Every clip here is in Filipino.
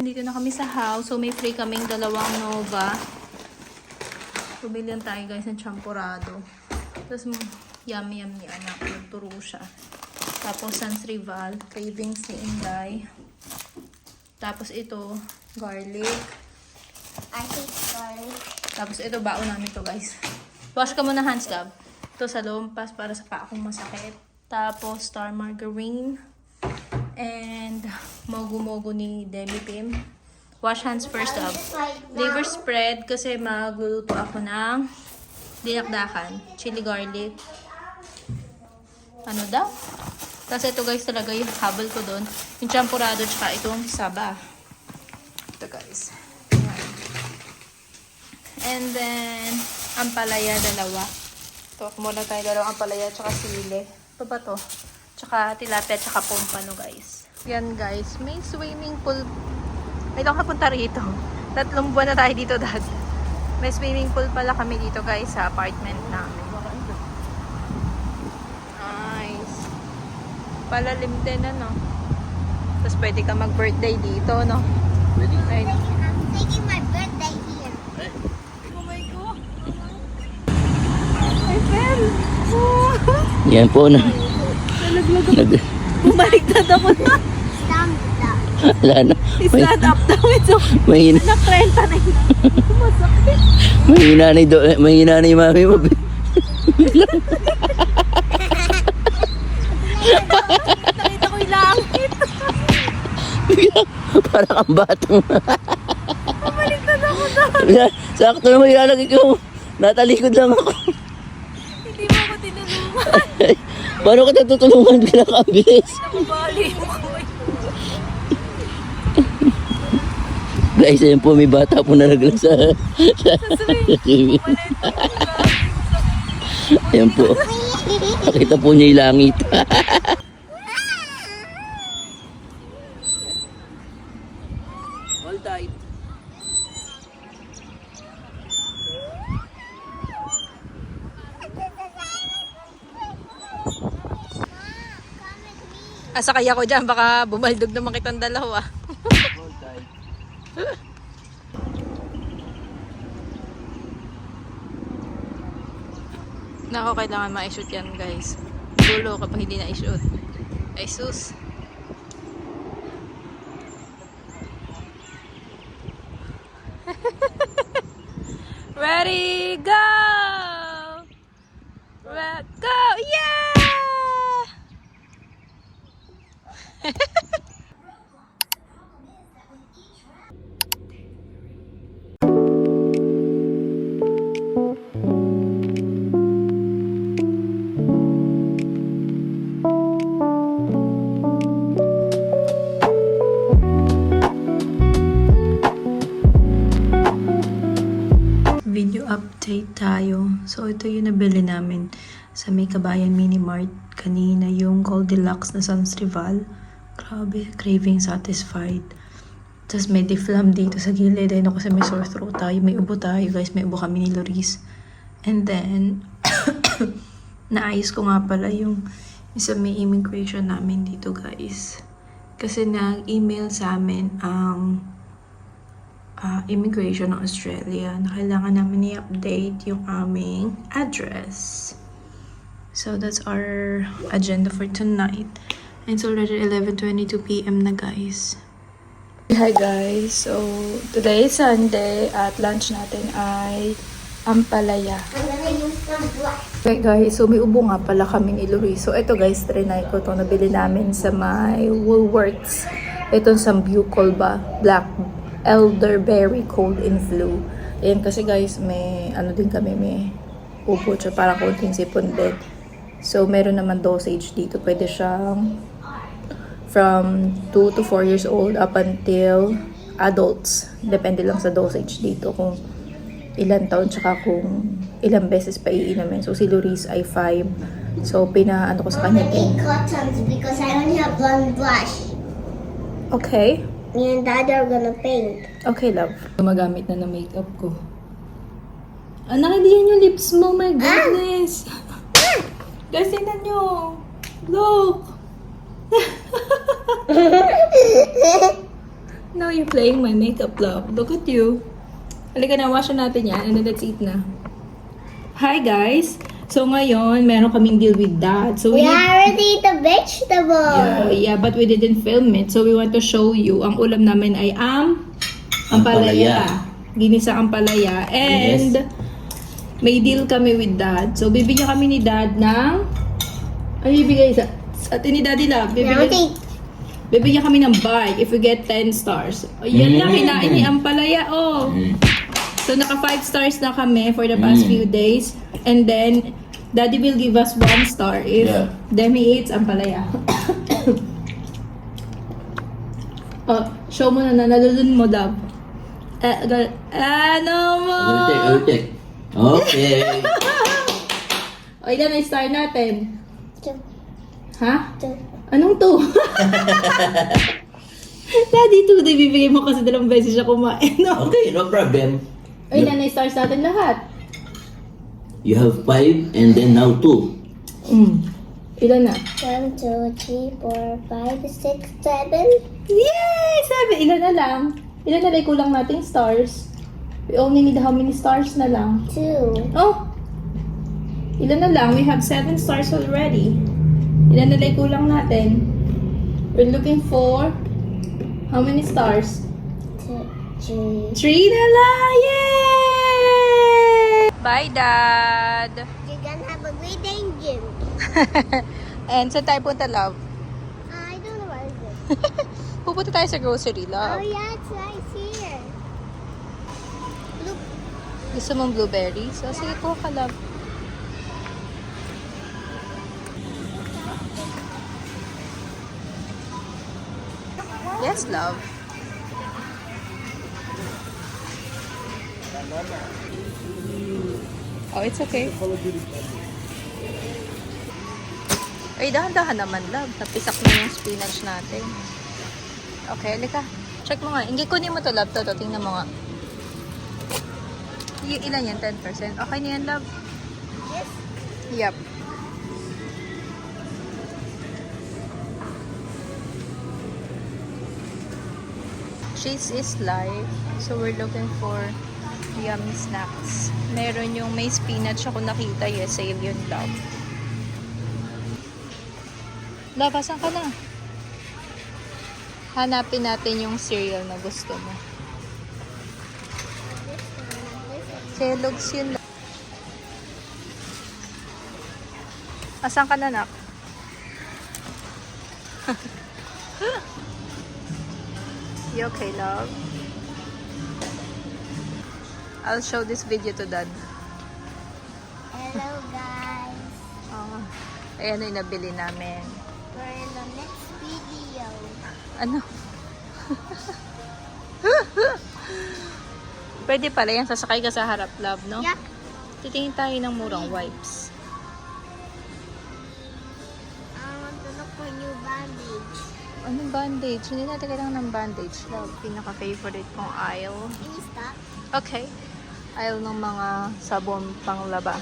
Dito na kami sa house. So, may free kaming dalawang Nova. Pumilihan tayo guys ng champurado. Tapos, yummy ni anak. Nagturo siya. Tapos, Sans Rival. Cravings ni Inday. Tapos, ito, garlic. I hate garlic. Tapos, ito, baon namin to guys. Wash ka muna hands, Gab. Ito sa lompas para sa paa kong masakit. Tapos, star margarine. And mogu-mogu ni Demi Pim. Wash hands first up. Liver spread kasi magluluto ako ng dinakdakan. Chili garlic. Ano daw? Tapos ito guys talaga yung habol ko doon. Yung champurado tsaka itong saba. Ito guys. Ayan. And then, ampalaya dalawa. Ito, muna tayo dalawang ampalaya tsaka sili. Ito ba to? Tsaka tilapia, tsaka pompano guys. Yan guys, may swimming pool. May lang kapunta rito. 3 buwan na tayo dito dad. May swimming pool pala kami dito guys sa apartment namin. Nice. Palalim din ano. Tapos pwede ka mag-birthday dito no. Pwede. Right. I'm taking my birthday here. Oh my God. I fell. Yan po na. Bumaliktad ako na. Stand up. Wala na. Stand up daw ito. Mahina. Nakrenta na yun. Masakit. Mahina na yung mami mo. Nakita ko yung langit. Parang ang batang. Bumaliktad ako na. Sakto naman ilalagay ko. Natalikod lang ako. Hindi mo ako tinulungan. Paano ka natutulungan? Pinakabilis. Nakabali mo ko. Guys, ayan po, may bata po na naglang sa swimming. Ayan po. Nakita po niya yung langit. All tight. Asakay ako dyan, baka bumaldog naman kitang dalawa. All tight. Nako, kailangan ma-shoot yan guys. Dulo kapag hindi na-shoot. Ay sus. Ready, go! Go! Yeah! Video update tayo. So, ito yung nabili namin sa May Kabayan Mini Mart kanina, yung Goldilocks na Sans Rival. Grabe, craving satisfied. Tapos may deflam dito sa gilid. Ayun ako sa may sore throat tayo. May ubo tayo guys. May ubo kami ni Loris. And then, naayos ko nga pala yung isa may immigration namin dito guys. Kasi nag-email sa amin ang immigration ng Australia na kailangan namin i-update yung aming address. So that's our agenda for tonight. And it's already 11:22 PM na guys. Hi guys, so today is Sunday at lunch natin ay ampalaya. I'm gonna use some black. Okay guys, so may ubo nga pala kami ni Luis. So ito guys, trinay ko to, nabili namin sa my Woolworths. Itong sambucol ba? Black elderberry cold and flu. Ayan kasi guys, may ano din kami, may ubo siya, parang konting sipon din. So meron naman dosage dito. Pwede siyang from 2 to 4 years old up until adults. Depende lang sa dosage dito kung ilan taon tsaka kung ilang beses pa iinumin. So si Luis ay 5. So pinaano ko sa kanya din. 8 cottons because I only have one brush. Okay. Me and Dad are gonna paint. Okay, love. Gumagamit na ng makeup ko. Anak, hindi yan yung lips mo. My goodness. Guys, tingnan nyo. Look. Now you're playing my makeup, love. Look at you. Halika na, wash na natin yan and then let's eat na. Hi guys! So ngayon, meron kaming deal with Dad. So We already eat the vegetable. yeah, but we didn't film it. So we want to show you. Ang ulam namin ay ampalaya. Ginisa ampalaya. And may deal kami with Dad. So bibigyan kami ni Dad ng... Ano bibigay sa atin ni Daddy Love? Bibigyan kami ng bike if we get 10 stars. O, yan na, kinain ni ampalaya. Oh. So naka 5 stars na kami for the past few days. And then, Daddy will give us 1 star if Demi eats ampalaya. Oh, show mo na nalulun mo, love. Ano mo? I will take. Okay. O, ilan na star natin? 2. Ha? 2. Anong 2? Daddy, 2 day bibigay mo kasi 2 beses siya kumain. No? Okay, no problem. O, ilan na stars natin lahat? You have 5 and then now 2. Ilan na? 1, 2, 3, 4, 5, 6, 7. Yay! 7! Ilan na lang? Ilan na lang kulang nating stars? We only need how many stars na lang? 2. Oh! Ilan na lang? We have 7 stars already. Ilan na lang kulang natin? We're looking for how many stars? 2, 3. 3 na lang! Yay! Bye, Dad! You're gonna have a great day in gym. And saan tayo punta, love? I don't know what is it. Pupunta tayo sa grocery, Oh love. yeah, it's right here. Look. Gusto mong blueberries? So, sige, kuha ka, love. Yes, love. Oh, it's okay. Ay, dahan-dahan naman, love. Napisak na yung spinach natin. Okay, halika. Check mo nga. Hindi, kunin mo to, love. To, tingnan mo nga. Ilan yan? 10%? Okay na yan, love? Yes. Yep. Cheese is life. So, we're looking for yummy snacks. Meron yung may spinach ako nakita. Yes, save yun, love. Love, asan ka na? Hanapin natin yung cereal na gusto mo. Kellogg's yun. Asan ka na, nak? You okay, love? I'll show this video to Dad. Hello guys. Oh, ayan na yung nabili namin. We're in the next video. Ano? Pwede pala yan. Sasakay ka sa harap, love, no? Yeah. Titingin tayo ng murang wipes. I want to look for new bandage. Anong bandage? Hindi natin kailangan ng bandage, love. Pinaka-favorite kong aisle. Can you stop? Okay. Aisle ng mga sabon panglaba.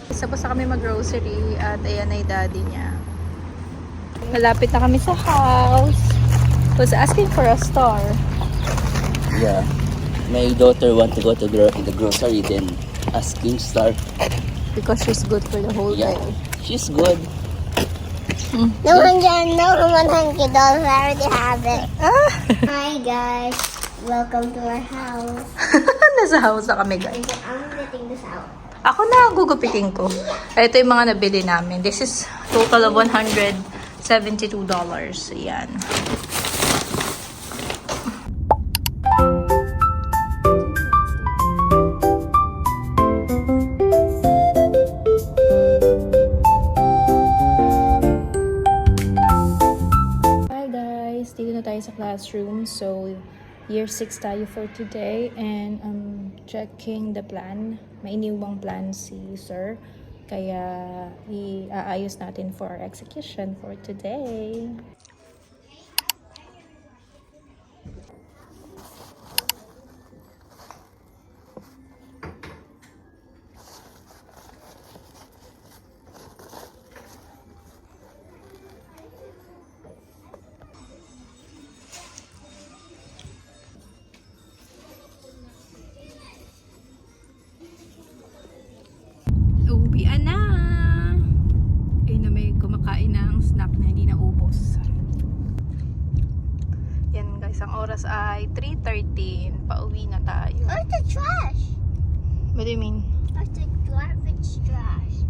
Isa-isa kami mag-grocery at ayan ay daddy niya. Malapit na kami sa house. Was asking for a star. Yeah. My daughter want to go to the grocery, then asking star. Because she's good for the whole Yeah. day. She's good. No $100, no $100. I already have it. Hi guys. Welcome to our house. Nasa house na kami, guys. I'm getting this out. Ako na, gugupitin ko. Ito yung mga nabili namin. This is total of $172. Ayan. Hi guys! Dito na tayo sa classroom. So, year 6 tayo for today. And I'm checking the plan. May iniwang plan si sir. Kaya, iaayos natin for our execution for today. snack na hindi naubos. Yan guys, ang oras ay 3:13. Pauwi na tayo. Where's the trash? What do you mean? Where's the garbage trash?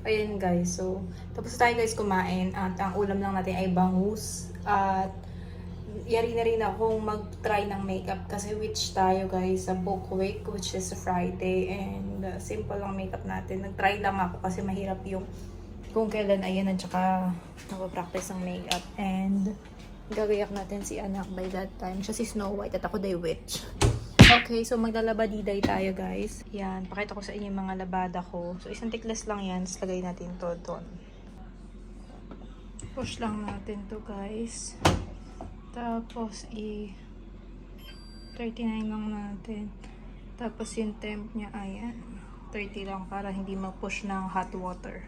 Ayan guys, so tapos tayo guys kumain at ang ulam lang natin ay bangus at yari na rin akong mag-try ng makeup kasi witch tayo guys sa Book Week, which is Friday, and simple lang makeup natin. Nag-try lang ako kasi mahirap yung kung kailan ayan at saka nagpa-practice ng makeup, and gagayak natin si anak by that time. Siya si Snow White at ako day witch. Okay, so maglalabadiday tayo guys. Yan, pakita ko sa inyo yung mga labada ko. So isang tiklas lang yan, tapos lagay natin to doon. Push lang natin to guys. Tapos 39 lang natin. Tapos yung temp niya ayan, 30 lang para hindi mag-push ng hot water.